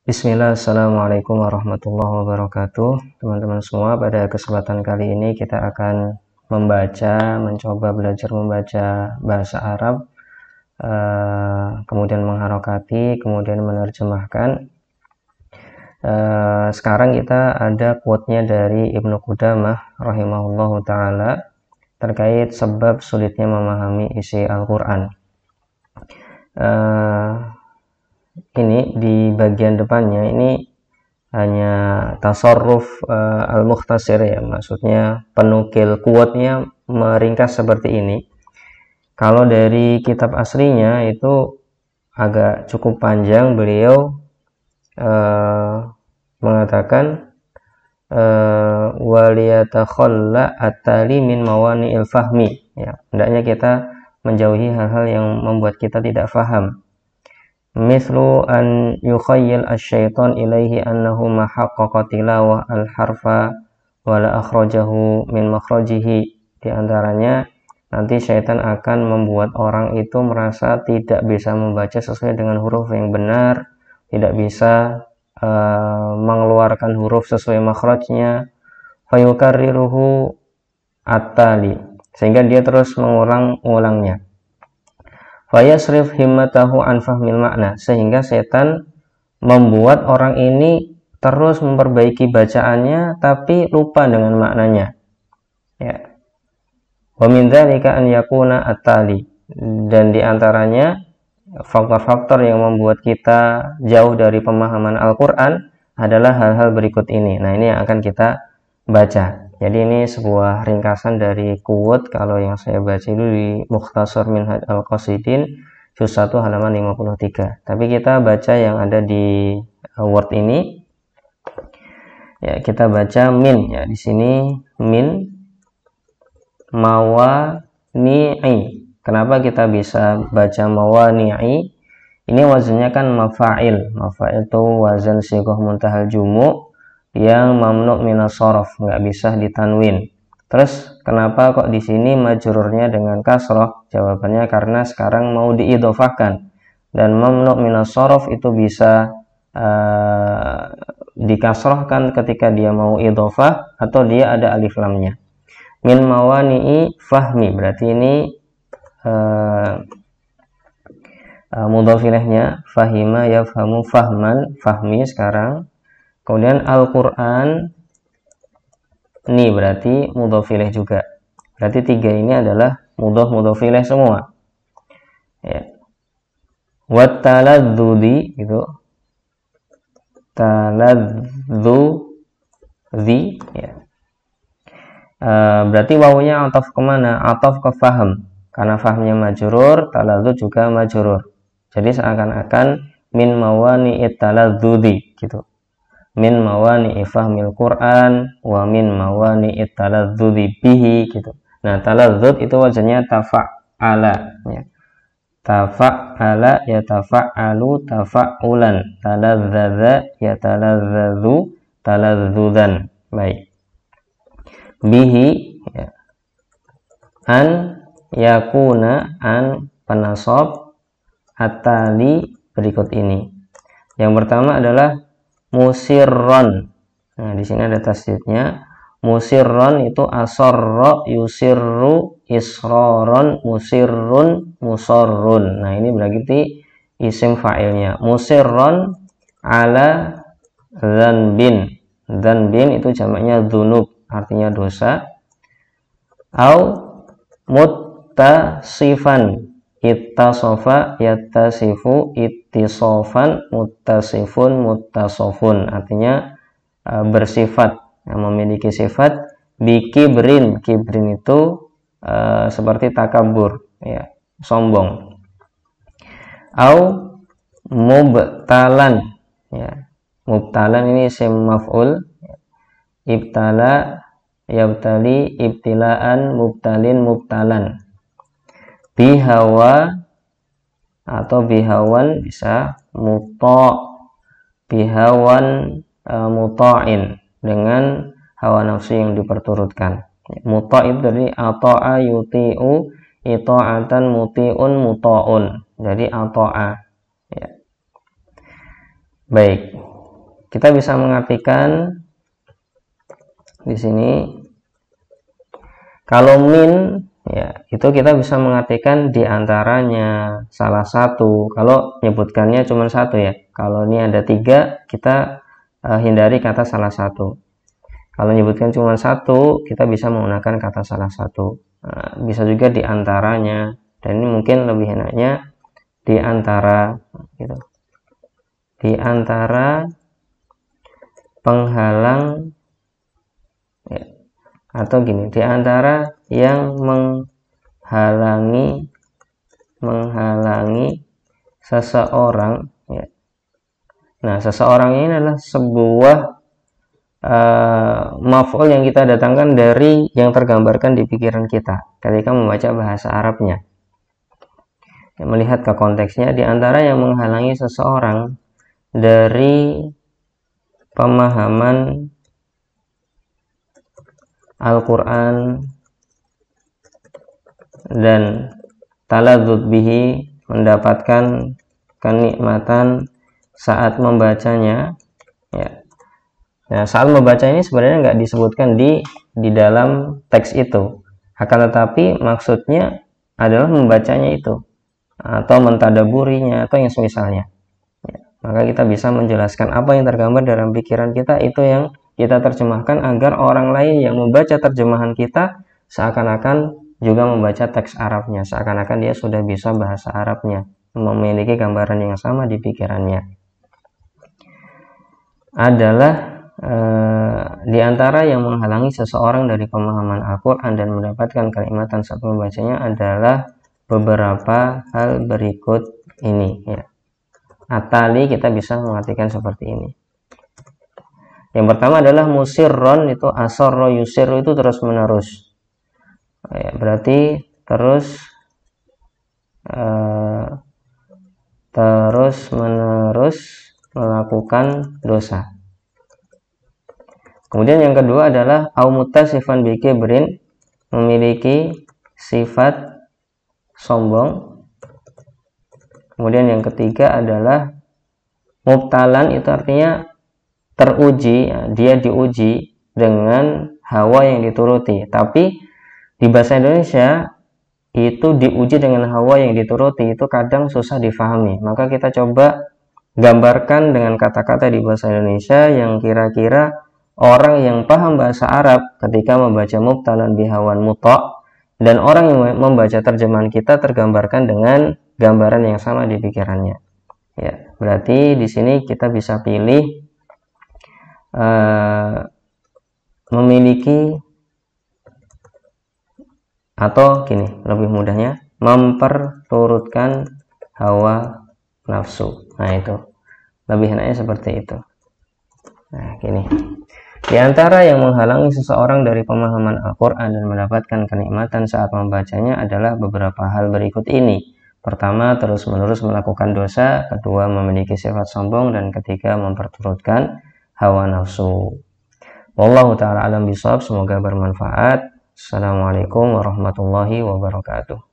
Bismillah, Assalamualaikum warahmatullahi wabarakatuh. Teman-teman semua, pada kesempatan kali ini kita akan mencoba belajar membaca bahasa Arab, kemudian mengharokati, kemudian menerjemahkan. Sekarang kita ada quote-nya dari Ibnu Qudamah rahimahullahu ta'ala terkait sebab sulitnya memahami isi Al-Quran. Ini di bagian depannya ini hanya tasarruf al-mukhtasir ya, maksudnya penukil quote-nya meringkas seperti ini. Kalau dari kitab aslinya itu agak cukup panjang, beliau mengatakan waliyatakhalla at-tali min mawani'il fahmi, ya, hendaknya kita menjauhi hal-hal yang membuat kita tidak faham. Mislu an yukhayyil asy-syaitan ilaihi annahu ma haqqaqa tilawah al-harfa wa la akhrajahu min makhrajihi. Di antaranya nanti syaitan akan membuat orang itu merasa tidak bisa membaca sesuai dengan huruf yang benar, tidak bisa mengeluarkan huruf sesuai makhrajnya, fayukarriruhu at-tali, sehingga dia terus mengulang-ulangnya. Fayasrif himmatahu an fahmil makna, sehingga setan membuat orang ini terus memperbaiki bacaannya tapi lupa dengan maknanya. Ya. Wa min dzalika an yakuna at-tali, dan diantaranya faktor-faktor yang membuat kita jauh dari pemahaman Al-Quran adalah hal-hal berikut ini. Nah, ini yang akan kita baca. Jadi ini sebuah ringkasan dari quote, kalau yang saya baca itu di Mukhtasar Minhaj Al-Qasidin juz 1 halaman 53. Tapi kita baca yang ada di Word ini. Ya, kita baca min, ya, di sini min mawani'i. Kenapa kita bisa baca mawani'i? Ini wazannya kan mafa'il. Mafa'il itu wazan sighah muntahal jumu' yang mamnu' minas shorof, nggak bisa ditanwin. Terus kenapa kok di sini majrurnya dengan kasroh? Jawabannya karena sekarang mau diidhofahkan, dan mamnu' minas shorof itu bisa dikasrohkan ketika dia mau idhofah atau dia ada alif lamnya. Min mawani'i fahmi, berarti ini mudhaf ilaihnya fahima yafhamu fahman, fahmi sekarang. Kemudian Al-Quran ini berarti mudhaf ilaih juga. Berarti tiga ini adalah mudhaf ilaih semua. Ya. Wat taladzudi gitu. Taladzudi, ya. Berarti wawunya ataf kemana? Ataf ke faham. Karena fahamnya majrur, taladzud juga majrur. Jadi seakan-akan min mawani'it taladzudi gitu. Min mawani'i fahmil Qur'an wa min mawani'it taladzudi bihi gitu. Nah, taladzud itu wazannya tafa'ala, ya. Tafa'ala ya tafa'alu tafa'ulan, taladzadza ya taladzadzu taladzudan. Baik. Bihi, ya. An yakuna, an penasab atali berikut ini. Yang pertama adalah musirron. Nah, di sini ada tasdidnya. Musirron itu asarra yusirru isroron musirrun musorrun. Nah, ini berarti isim fa'ilnya. Musirron ala dzanbin. Dzanbin itu jamaknya dzunub, artinya dosa. Au muttasifan, ittasofa yattasifu ittisofan muttasifun muttasofun, artinya bersifat, memiliki sifat. Bikibrin, kibrin itu seperti takabur, ya, sombong. Au mubtalan, ya, mubtalan ini isim maf'ul. Ibtala yabtali ibtilaan mubtalin mubtalan. Bihawa atau bihawan bisa, muta' bihawan muta'in, dengan hawa nafsu yang diperturutkan. Muta' itu dari ata'a yuti'u ita'atan muti'un muta'un, jadi ata'a, ya. Baik, kita bisa mengartikan di sini kalau min ya itu kita bisa mengartikan diantaranya salah satu. Kalau menyebutkannya cuma satu ya. Kalau ini ada 3, kita hindari kata salah satu. Kalau menyebutkan cuma satu, kita bisa menggunakan kata salah satu. Bisa juga diantaranya, dan ini mungkin lebih enaknya diantara gitu. Diantara penghalang ya. Atau gini, diantara yang menghalangi seseorang ya. Nah, seseorang ini adalah sebuah maf'ul yang kita datangkan dari yang tergambarkan di pikiran kita ketika membaca bahasa Arabnya. Melihat ke konteksnya, diantara yang menghalangi seseorang dari pemahaman Al-Quran dan taladzuz bihi, mendapatkan kenikmatan saat membacanya ya. Nah, saat membaca ini sebenarnya nggak disebutkan di dalam teks itu, akan tetapi maksudnya adalah membacanya itu atau mentadaburinya atau yang semisalnya ya. Maka kita bisa menjelaskan apa yang tergambar dalam pikiran kita, itu yang kita terjemahkan agar orang lain yang membaca terjemahan kita seakan-akan juga membaca teks Arabnya, seakan-akan dia sudah bisa bahasa Arabnya, memiliki gambaran yang sama di pikirannya. Adalah di antara yang menghalangi seseorang dari pemahaman Al-Quran dan mendapatkan kenikmatan saat membacanya adalah beberapa hal berikut ini ya. Atali kita bisa mengartikan seperti ini. Yang pertama adalah musirron, itu asarro yusiru, itu terus menerus ya, berarti terus menerus melakukan dosa. Kemudian yang kedua adalah au muttasifan bi kibrin, memiliki sifat sombong. Kemudian yang ketiga adalah mubtalan, itu artinya teruji ya, dia diuji dengan hawa yang dituruti. Tapi di bahasa Indonesia itu diuji dengan hawa yang dituruti itu kadang susah difahami. Maka kita coba gambarkan dengan kata-kata di bahasa Indonesia yang kira-kira orang yang paham bahasa Arab ketika membaca mubtalan bihawan muta' dan orang yang membaca terjemahan kita tergambarkan dengan gambaran yang sama di pikirannya. Ya, berarti di sini kita bisa pilih memiliki, atau gini lebih mudahnya, memperturutkan hawa nafsu. Nah, itu lebih enaknya seperti itu. Nah, gini, di antara yang menghalangi seseorang dari pemahaman Al-Quran dan mendapatkan kenikmatan saat membacanya adalah beberapa hal berikut ini. Pertama, terus-menerus melakukan dosa. Kedua, memiliki sifat sombong. Dan ketiga, memperturutkan hawa nafsu. Wallahu ta'ala alam bisawab. Semoga bermanfaat. Assalamualaikum warahmatullahi wabarakatuh.